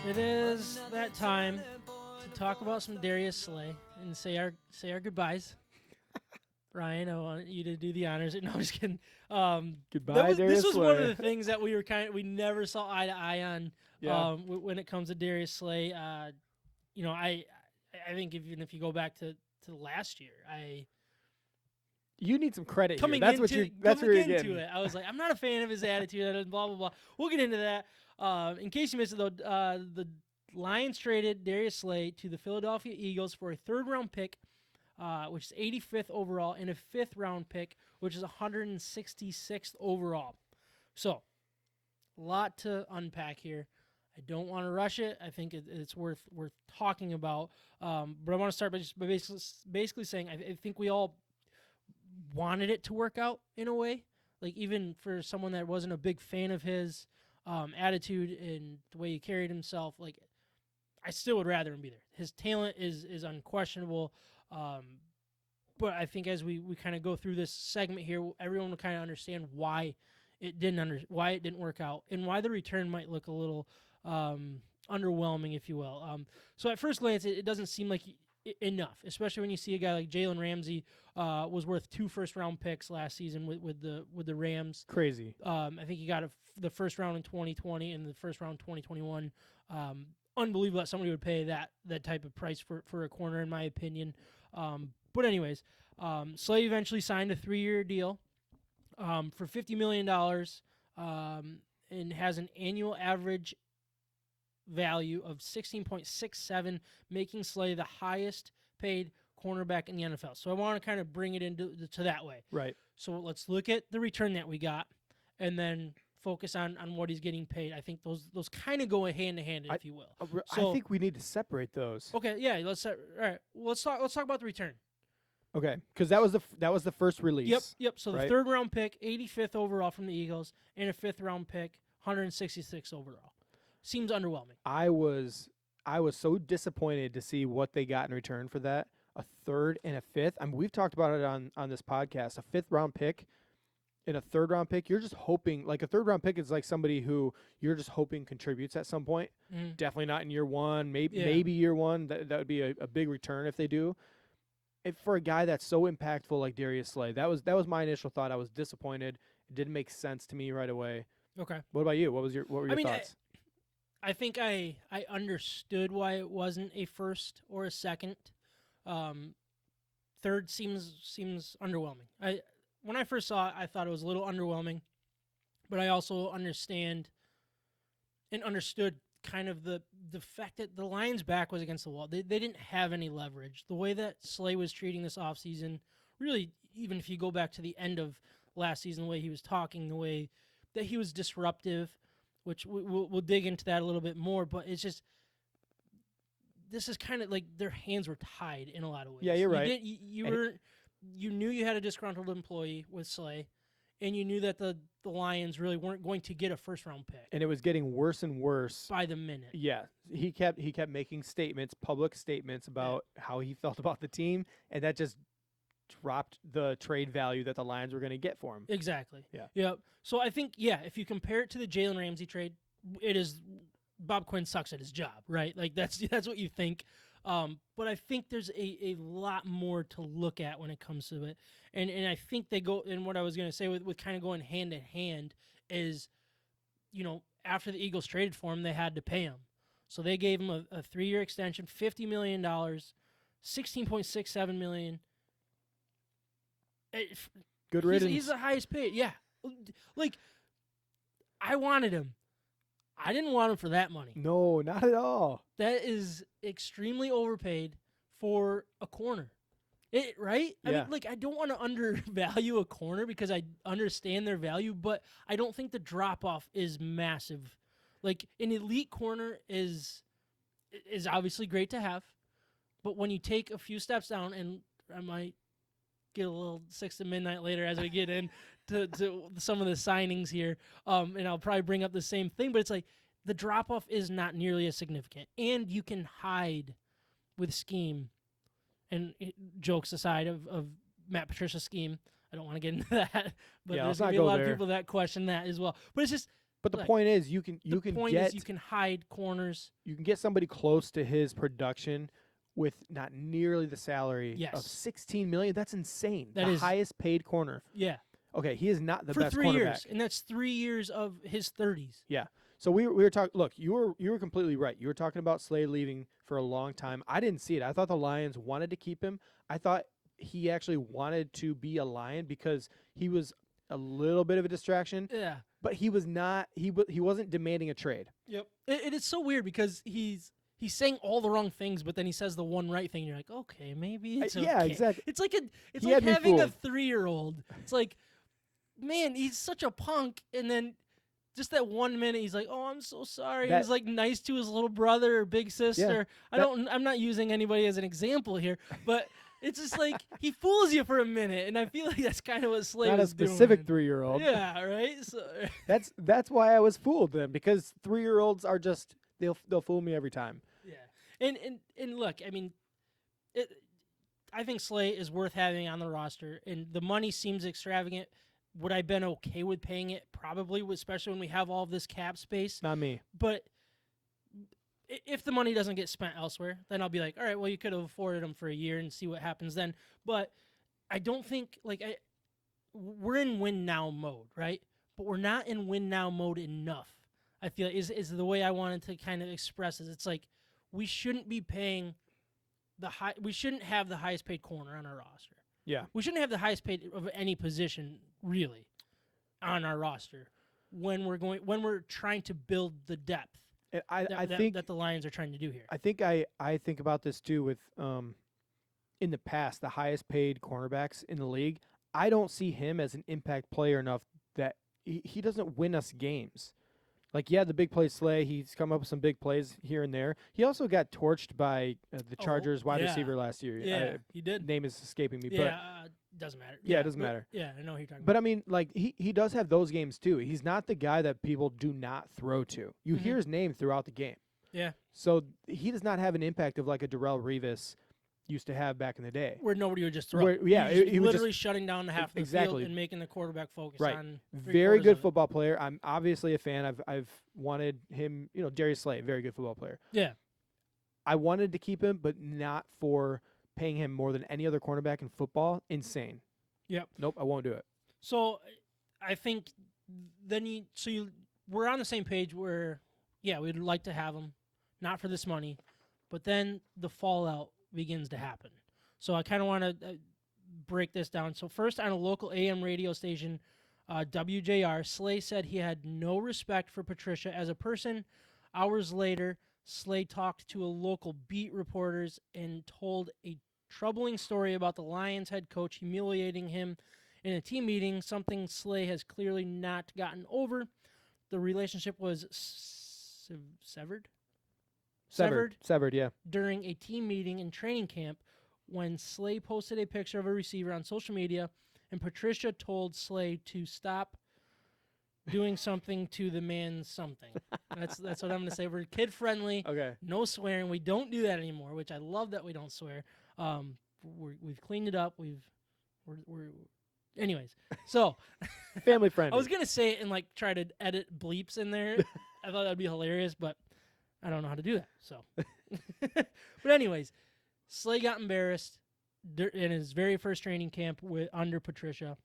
It is that time to talk about some Darius Slay and say our goodbyes. Ryan, I want you to do the honors. No, I'm just kidding. Goodbye, This Darius was Slay. one of the things that we never saw eye to eye on. Yeah. When it comes to Darius Slay, I think even if you go back to last year, You need some credit coming here. into That's where you're into getting. it, I was like, I'm not a fan of his attitude. And blah blah blah. We'll get into that. In case you missed it though, the Lions traded Darius Slay to the Philadelphia Eagles for a third-round pick, which is 85th overall, and a fifth-round pick, which is 166th overall. So, a lot to unpack here. I don't want to rush it. I think it's worth talking about. But I want to start by just basically saying I think we all wanted it to work out in a way. Like, even for someone that wasn't a big fan of his attitude and the way he carried himself, like, I still would rather him be there. His talent is unquestionable. But I think as we kind of go through this segment here, everyone will kind of understand why it didn't work out and why the return might look a little underwhelming, if you will. So at first glance, it doesn't seem like enough, especially when you see a guy like Jalen Ramsey was worth 2 first-round picks last season with the Rams. Crazy. I think he got the first round in 2020 and the first round in 2021. Unbelievable that somebody would pay that type of price for a corner, in my opinion. But anyways, Slay eventually signed a 3-year deal for $50 million and has an annual average value of 16.67, making Slay the highest paid cornerback in the NFL. So I want to kind of bring it into to that way. Right. So let's look at the return that we got and then focus on what he's getting paid. I think those kind of go hand in hand, if you will. I think we need to separate those. Okay, yeah, all right. Let's talk about the return. Okay, because that was the first release. Yep. So the right? third round pick, 85th overall from the Eagles, and a fifth round pick, 166th overall. Seems underwhelming. I was so disappointed to see what they got in return for that. A third and a fifth. I mean, we've talked about it on this podcast. A fifth round pick and a third round pick. You're just hoping, like, a third round pick is like somebody who you're just hoping contributes at some point. Mm. Definitely not in year one. Maybe year one. That would be a big return if they do. If for a guy that's so impactful like Darius Slay, that was my initial thought. I was disappointed. It didn't make sense to me right away. Okay. What about you? What were your thoughts? I think I understood why it wasn't a first or a second. Third seems underwhelming. When I first saw it, I thought it was a little underwhelming, but I also understood kind of the fact that the Lions' back was against the wall. They didn't have any leverage. The way that Slay was treating this offseason, really, even if you go back to the end of last season, the way he was talking, the way that he was disruptive, which we'll dig into that a little bit more, but it's just, this is kind of like their hands were tied in a lot of ways. Yeah, you're right. You knew you had a disgruntled employee with Slay, and you knew that the Lions really weren't going to get a first-round pick. And it was getting worse and worse by the minute. Yeah, he kept making public statements about how he felt about the team, and that just dropped the trade value that the Lions were going to get for him. Exactly. Yeah. Yep. So I think, if you compare it to the Jalen Ramsey trade, it is Bob Quinn sucks at his job, right? Like, that's what you think. But I think there's a lot more to look at when it comes to it. And I think they go, and what I was going to say with kind of going hand in hand is, after the Eagles traded for him, they had to pay him. So they gave him a 3-year extension, $50 million, $16.67 million. Good riddance. He's the highest paid. Yeah. Like, I wanted him. I didn't want him for that money. No, not at all. That is extremely overpaid for a corner. Right? Yeah. I mean, like, I don't want to undervalue a corner because I understand their value, but I don't think the drop-off is massive. Like, an elite corner is obviously great to have, but when you take a few steps down, and I might get a little 6 to midnight later as we get into to some of the signings here, and I'll probably bring up the same thing, but it's like the drop-off is not nearly as significant, and you can hide with scheme. And jokes aside of Matt Patricia's scheme, I don't want to get into that, but there's going to be a lot of people that question that as well. But it's just, But the Like, point is, you can you get can hide corners. you can get somebody close to his production with not nearly the salary of Yes. $16 million. That's insane. That the is- highest paid corner. Yeah, Okay, he is not the for best 3 cornerback. years, and that's 3 years of his 30s. Yeah. So we were talking. Look, you were completely right. You were talking about Slay leaving for a long time. I didn't see it. I thought the Lions wanted to keep him. I thought he actually wanted to be a Lion because he was a little bit of a distraction, Yeah. but he was not. He wasn't demanding a trade. Yep. It is so weird because he's saying all the wrong things, but then he says the one right thing. And you're like, okay, maybe it's okay. Yeah, exactly. It's like He like had me having a fooled. 3-year-old. It's like, man, he's such a punk, and then just that 1 minute, he's like, "Oh, I'm so sorry." That- He's like nice to his little brother or big sister. I'm not using anybody as an example here, but it's just like he fools you for a minute, and I feel like that's kind of what Slay Not a was specific doing. 3-year-old. Yeah, right. So, That's why I was fooled then, because 3-year-olds are just they'll fool me every time. yeah, and look, I mean, I think Slay is worth having on the roster, and the money seems extravagant. Would I have been okay with paying it? Probably, especially when we have all of this cap space. Not me. But if the money doesn't get spent elsewhere, then I'll be like, all right, well, you could have afforded him for a year and see what happens then. But I don't think, we're in win now mode, right? But we're not in win now mode enough. I feel is the way I wanted to kind of express it. It's like we shouldn't be paying we shouldn't have the highest paid corner on our roster. Yeah. We shouldn't have the highest paid of any position really on our roster when we're trying to build the depth And I that, think that the Lions are trying to do here. I think I think about this too with in the past, the highest paid cornerbacks in the league. I don't see him as an impact player enough that he doesn't win us games. Like, yeah, the big play Slay, he's come up with some big plays here and there. He also got torched by the Chargers wide yeah. receiver last year. Yeah, he did. Name is escaping me, Yeah, doesn't matter. Yeah, it doesn't matter. Yeah, I know who you're talking but I about. mean, like he does have those games too. He's not the guy that people do not throw to. You Mhm. hear his name throughout the game. Yeah, So he does not have an impact of like a Darrelle Revis used to have back in the day. where nobody would just throw. Where- yeah, He was he would just- literally shutting down the half of the exactly. field and making the quarterback focus Right. on Very three-quarters good of it. football player. I'm obviously a fan. I've wanted him, Darius Slay, very good football player. Yeah, I wanted to keep him, but not for paying him more than any other cornerback in football. Insane. Yep. Nope, I won't do it. So I think then we're on the same page where, yeah, we'd like to have him, not for this money, but then the fallout begins to happen. So I kind of want to break this down. So first, on a local AM radio station, WJR, Slay said he had no respect for Patricia as a person. Hours later, Slay talked to a local beat reporters and told a troubling story about the Lions head coach humiliating him in a team meeting, something Slay has clearly not gotten over. The relationship was severed Severed, yeah. during a team meeting in training camp when Slay posted a picture of a receiver on social media, and Patricia told Slay to stop doing something to the man something. That's what I'm going to say. We're kid friendly. Okay. No swearing. We don't do that anymore, which I love that we don't swear. We've cleaned it up. Anyways. So Family friendly. I was gonna say it and try to edit bleeps in there. I thought that'd be hilarious, but I don't know how to do that. So, but anyways, Slay got embarrassed in his very first training camp under Patricia.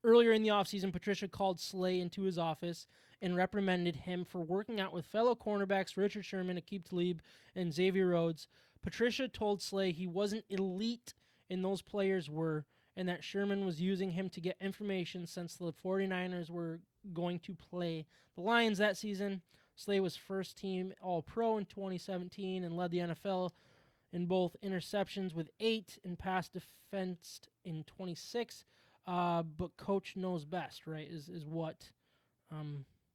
Earlier in the offseason, Patricia called Slay into his office and reprimanded him for working out with fellow cornerbacks Richard Sherman, Aqib Talib, and Xavier Rhodes. Patricia told Slay he wasn't elite and those players were, and that Sherman was using him to get information since the 49ers were going to play the Lions that season. Slay was first team All-Pro in 2017 and led the NFL in both interceptions with 8 and pass defense in 26. But coach knows best, right? Is what.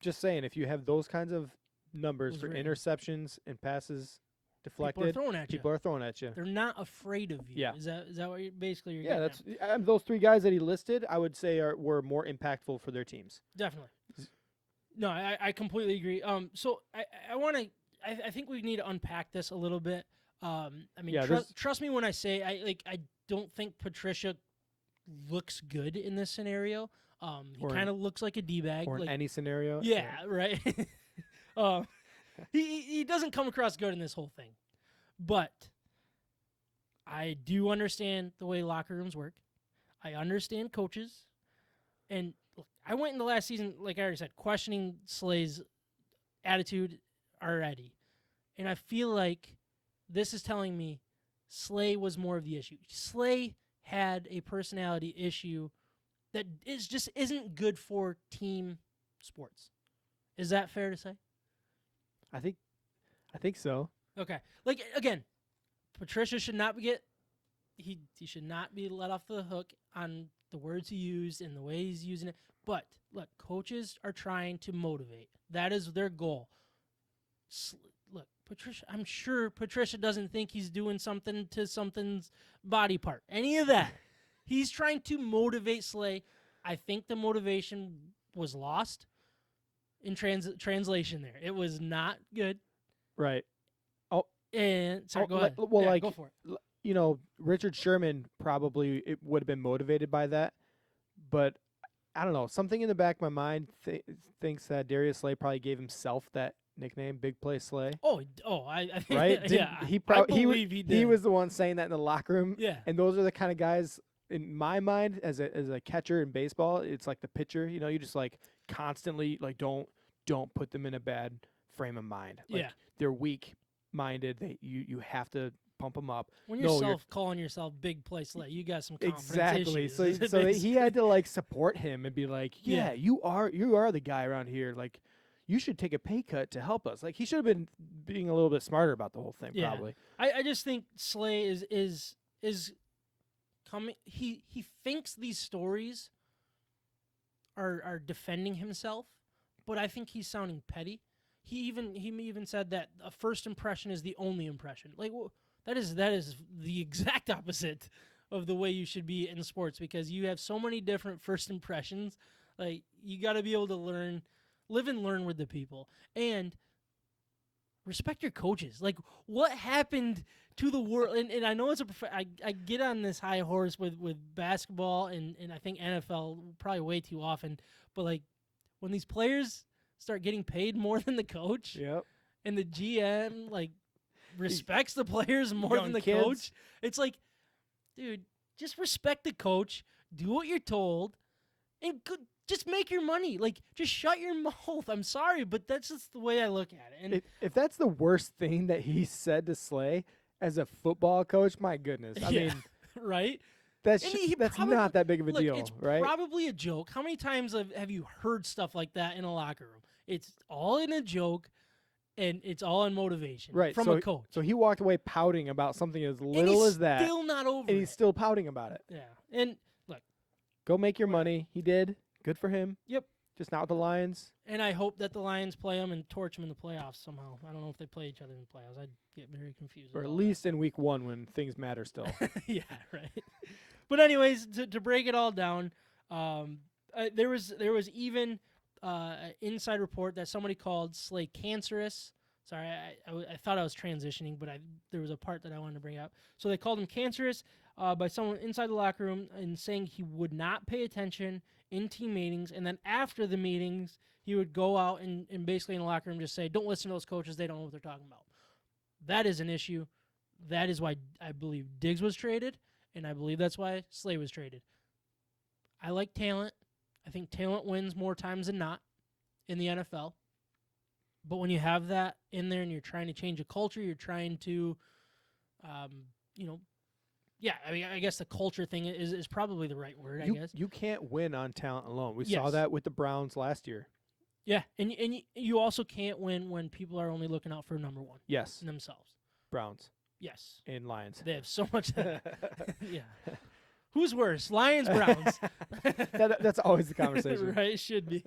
Just saying, if you have those kinds of numbers Was for written. interceptions and passes People are deflected, throwing at you. people are throwing at you. They're not afraid of you. Yeah. Is that what you're basically Yeah, getting that's at? those 3 guys that he listed. I would say were more impactful for their teams. Definitely. No, I completely agree. So I want to. I think we need to unpack this a little bit. I mean, Yeah, trust me when I say I don't think Patricia looks good in this scenario. He Or in- kind of looks like a D-bag. or in Like, any scenario. yeah, right. um, he doesn't come across good in this whole thing, but I do understand the way locker rooms work. I understand coaches, and look, I went in the last season, like I already said, questioning Slay's attitude already, and I feel like this is telling me Slay was more of the issue. Slay had a personality issue that isn't good for team sports. Is that fair to say? I think so. Okay. Like again, Patricia should not he should not be let off the hook on the words he used and the way he's using it. But look, coaches are trying to motivate. That is their goal. Look, Patricia, I'm sure Patricia doesn't think he's doing something to something's body part. Any of that. He's trying to motivate Slay. I think the motivation was lost in translation there. It was not good. Right. And sorry, go ahead. Well, Yeah, like, go for it. Richard Sherman probably would have been motivated by that, but I don't know. Something in the back of my mind thinks that Darius Slay probably gave himself that nickname, Big Play Slay. Oh, I think, Right? yeah. He I believe he did. He was the one saying that in the locker room. Yeah. And those are the kind of guys in my mind as a catcher in baseball. It's like the pitcher. You just like constantly like don't put them in a bad frame of mind. Like, Yeah. they're weak-minded. You have to pump them up. When you're calling yourself Big Play Slay, you got some confidence Exactly. issues. So he had to like support him and be like, Yeah. you are the guy around here. Like, you should take a pay cut to help us. Like, he should have been being a little bit smarter about the whole thing. Yeah. Probably. I just think Slay is coming. He thinks these stories are defending himself, but I think he's sounding petty. He even said that a first impression is the only impression. Like, that is the exact opposite of the way you should be in sports, because you have so many different first impressions. Like, you got to be able to live and learn with the people, and respect your coaches. Like, what happened to the world? And I know I get on this high horse with basketball and I think NFL probably way too often, but like when these players start getting paid more than the coach, Yep. and the GM like respects the players more Young than the kids. coach, it's like, dude, just respect the coach, do what you're told, and just make your money. Like, just shut your mouth. I'm sorry, but that's just the way I look at it. And If that's the worst thing that he said to Slay as a football coach, my goodness. I mean, right? that's And he that's probably- not that big of a Look, deal, it's right? probably a joke. How many times have you heard stuff like that in a locker room? It's all in a joke, and it's all in motivation Right. from so, a coach. So he walked away pouting about something as and little he's as that, still not over and he's it. still pouting about it. Yeah. And look, Go make your money. He did. Good for him. Yep. Just not with the Lions. and I hope that the Lions play them and torch them in the playoffs somehow. I don't know if they play each other in the playoffs. I'd get very confused. Or with at all least in week 1 when things matter still. that. Yeah, right. But anyways, to break it all down, there was even an inside report that somebody called Slay cancerous. Sorry, I thought I was transitioning, but there was a part that I wanted to bring up. So they called him cancerous by someone inside the locker room, and saying he would not pay attention in team meetings, and then after the meetings, he would go out and basically in the locker room just say, don't listen to those coaches, they don't know what they're talking about. That is an issue. That is why I believe Diggs was traded, and I believe that's why Slay was traded. I like talent. I think talent wins more times than not in the NFL. But when you have that in there and you're trying to change a culture, you're trying to, yeah, I mean, I guess the culture thing is probably the right word, I guess. You can't win on talent alone. We saw Yes. that with the Browns last year. Yeah, and you also can't win when people are only looking out for number one Yes. themselves. Browns Yes. and Lions. They have so much. Yeah. Who's worse, Lions, Browns? That's always the conversation. Right, it should be.